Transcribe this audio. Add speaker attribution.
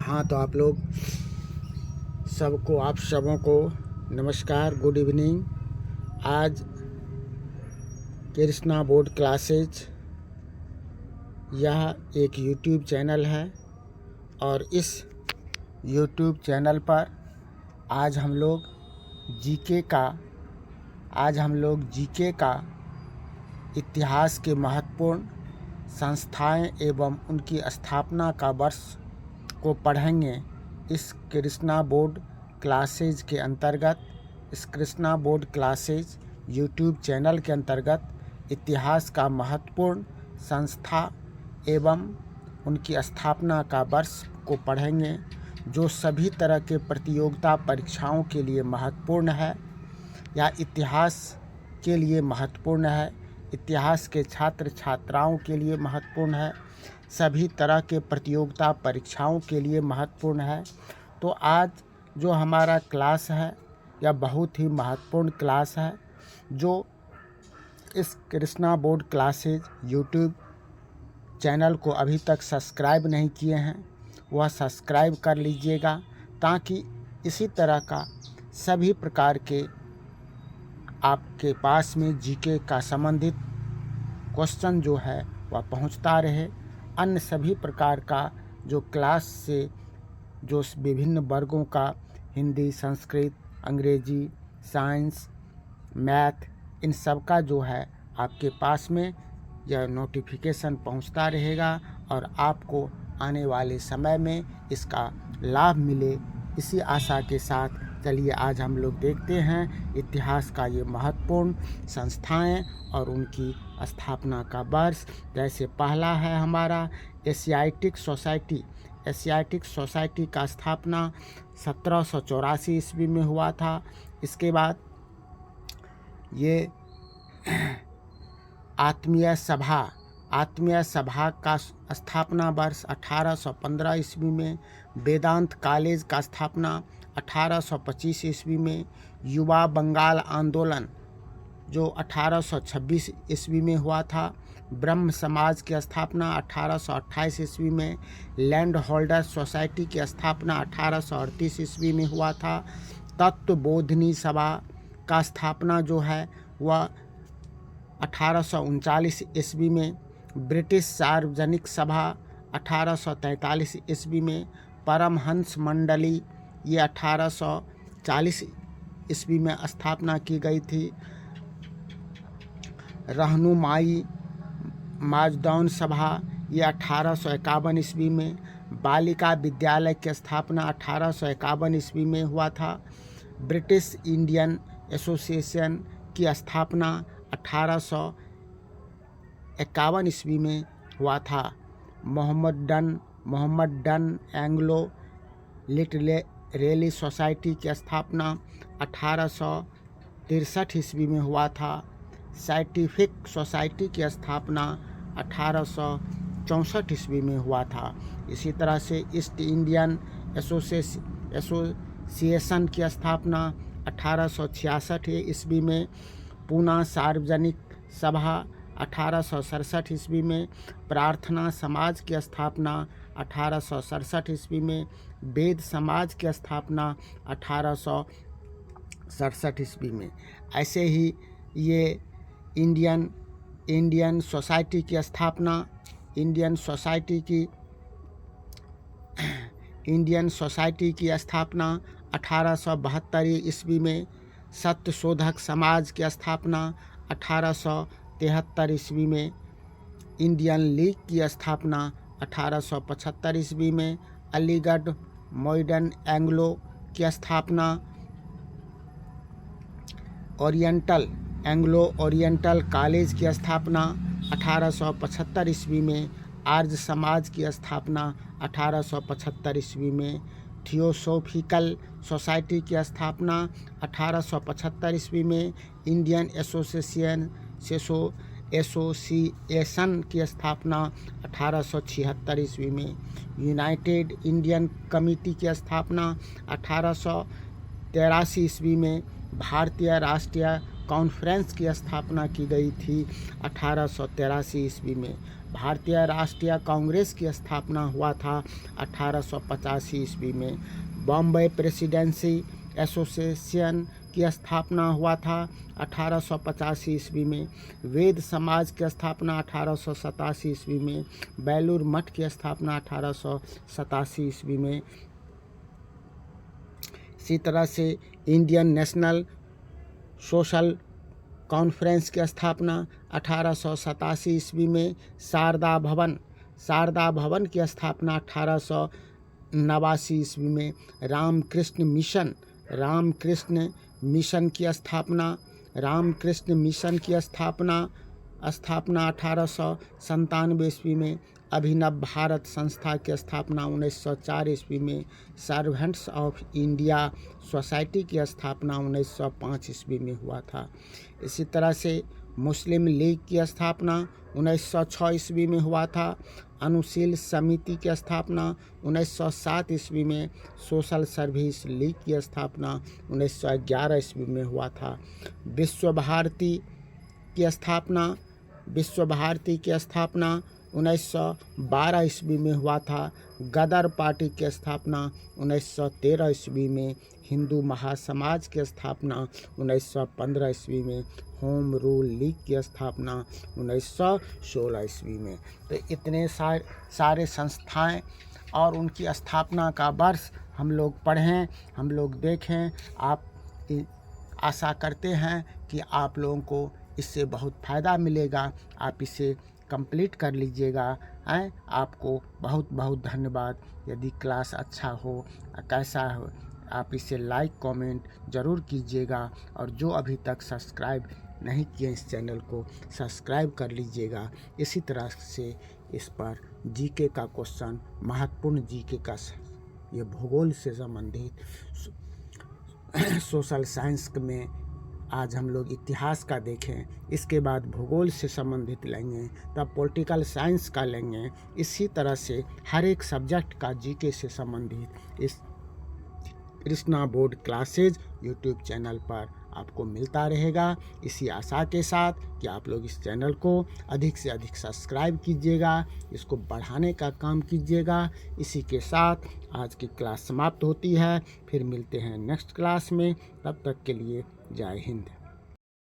Speaker 1: हाँ, तो आप लोग सबको, आप सबों को नमस्कार, गुड इवनिंग। आज कृष्णा बोर्ड क्लासेज यह एक यूट्यूब चैनल है और इस यूट्यूब चैनल पर आज हम लोग जीके का इतिहास के महत्वपूर्ण संस्थाएं एवं उनकी स्थापना का वर्ष को पढ़ेंगे। इस कृष्णा बोर्ड क्लासेज के अंतर्गत, इस Krishna board classes YouTube channel के अंतर्गत इतिहास का महत्वपूर्ण संस्था एवं उनकी स्थापना का वर्ष को पढ़ेंगे, जो सभी तरह के प्रतियोगिता परीक्षाओं के लिए महत्वपूर्ण है या इतिहास के लिए महत्वपूर्ण है, इतिहास के छात्र छात्राओं के लिए महत्वपूर्ण है, सभी तरह के प्रतियोगिता परीक्षाओं के लिए महत्वपूर्ण है। तो आज जो हमारा क्लास है यह बहुत ही महत्वपूर्ण क्लास है। जो इस Krishna board classes YouTube channel को अभी तक सब्सक्राइब नहीं किए हैं वह सब्सक्राइब कर लीजिएगा, ताकि इसी तरह का सभी प्रकार के आपके पास में जीके का संबंधित क्वेश्चन जो है वह पहुंचता रहे। अन्य सभी प्रकार का जो क्लास से जो विभिन्न वर्गों का हिंदी, संस्कृत, अंग्रेजी, साइंस, मैथ, इन सब का जो है आपके पास में यह नोटिफिकेशन पहुंचता रहेगा और आपको आने वाले समय में इसका लाभ मिले, इसी आशा के साथ चलिए आज हम लोग देखते हैं इतिहास का ये महत्वपूर्ण संस्थाएं और उनकी स्थापना का वर्ष। जैसे पहला है हमारा एशियाटिक सोसाइटी। एशियाटिक सोसाइटी का स्थापना 1784 ईस्वी में हुआ था। इसके बाद ये आत्मीय सभा का स्थापना वर्ष 1815 ईस्वी में, वेदांत कॉलेज का स्थापना 1825 ईस्वी में, युवा बंगाल आंदोलन जो 1826 ईस्वी में हुआ था, ब्रह्म समाज की स्थापना 1828 ईस्वी में, लैंड होल्डर सोसाइटी की स्थापना 1838 ईस्वी में हुआ था, तत्वबोधिनी सभा का स्थापना जो है वह 1839 ईस्वी में, ब्रिटिश सार्वजनिक सभा 1843 ईस्वी में, परमहंस मंडली ये 1840 ईस्वी में स्थापना की गई थी, रहनुमाई माजदौन सभा ये 1851 ईस्वी में, बालिका विद्यालय की स्थापना 1851 ईस्वी में हुआ था, ब्रिटिश इंडियन एसोसिएशन की स्थापना 1851 ईस्वी में हुआ था, Mohammedan Anglo literary society की स्थापना 1863 ईस्वी में हुआ था, साइंटिफिक सोसाइटी की स्थापना 1864 ईस्वी में हुआ था। इसी तरह से ईस्ट इंडियन एसोसिएशन की स्थापना 1866 ईस्वी में, पूना सार्वजनिक सभा 1867 ईस्वी में, प्रार्थना समाज की स्थापना 1867 ईस्वी में, वेद समाज की स्थापना 1867 ईस्वी में। ऐसे ही ये इंडियन सोसाइटी की स्थापना इंडियन सोसाइटी की स्थापना 1872 ईस्वी में, सत्य शोधक समाज की स्थापना 1873 ईस्वी में, इंडियन लीग की स्थापना 1875 ईस्वी में, अलीगढ़ मॉडर्न एंग्लो की स्थापना, एंग्लो ओरिएंटल कॉलेज की स्थापना 1875 ईस्वी में, आर्य समाज की स्थापना 1875 ईस्वी में, थियोसोफिकल सोसाइटी की स्थापना 1875 ईस्वी में, इंडियन एसोसिएशन की स्थापना 1876 ईस्वी में, यूनाइटेड इंडियन कमेटी की स्थापना 1883 ईस्वी में, भारतीय राष्ट्रीय कॉन्फ्रेंस की स्थापना की गई थी 1883 ईस्वी में, भारतीय राष्ट्रीय कांग्रेस की स्थापना हुआ था 1885 ईस्वी में। बॉम्बे प्रेसिडेंसी एसोसिएशन की स्थापना हुआ था 1885 ईस्वी में। वेद समाज की स्थापना 1887 ईस्वी में। बेलूर मठ की स्थापना 1887 ईस्वी में। इसी तरह से इंडियन नेशनल सोशल कॉन्फ्रेंस की स्थापना 1887 ईस्वी में। शारदा भवन की स्थापना 1889 ईस्वी में। रामकृष्ण मिशन की स्थापना 1897 ईस्वी में। अभिनव भारत संस्था की स्थापना 1904 ईस्वी में। सर्वेंट्स ऑफ इंडिया सोसाइटी की स्थापना 1905 ईस्वी में हुआ था। इसी तरह से मुस्लिम लीग की स्थापना 1906 ईस्वी में हुआ था। अनुशील समिति की स्थापना 1907 ईस्वी में। सोशल सर्विस लीग की स्थापना 1911 ईस्वी में हुआ था। विश्व भारती की स्थापना 1912 ईस्वी में हुआ था। गदर पार्टी की स्थापना 1913 ईस्वी में। हिंदू महासमाज की स्थापना 1915 ईस्वी में। होम रूल लीग की स्थापना 1916 ईस्वी में। तो इतने सारे संस्थाएं और उनकी स्थापना का वर्ष हम लोग पढ़ें, हम लोग देखें। आप आशा करते हैं कि आप लोगों को इससे बहुत फ़ायदा मिलेगा। आप इसे कंप्लीट कर लीजिएगा। आपको बहुत बहुत धन्यवाद। यदि क्लास अच्छा हो, कैसा हो, आप इसे लाइक कमेंट ज़रूर कीजिएगा। और जो अभी तक सब्सक्राइब नहीं किए इस चैनल को सब्सक्राइब कर लीजिएगा। इसी तरह से इस पर जीके का क्वेश्चन, महत्वपूर्ण जीके का, ये भूगोल से संबंधित, सोशल साइंस में आज हम लोग इतिहास का देखें, इसके बाद भूगोल से संबंधित लेंगे, तब पॉलिटिकल साइंस का लेंगे। इसी तरह से हर एक सब्जेक्ट का जीके से संबंधित इस Krishna board classes YouTube channel पर आपको मिलता रहेगा। इसी आशा के साथ कि आप लोग इस चैनल को अधिक से अधिक सब्सक्राइब कीजिएगा, इसको बढ़ाने का काम कीजिएगा। इसी के साथ आज की क्लास समाप्त होती है। फिर मिलते हैं नेक्स्ट क्लास में। तब तक के लिए जय हिंद।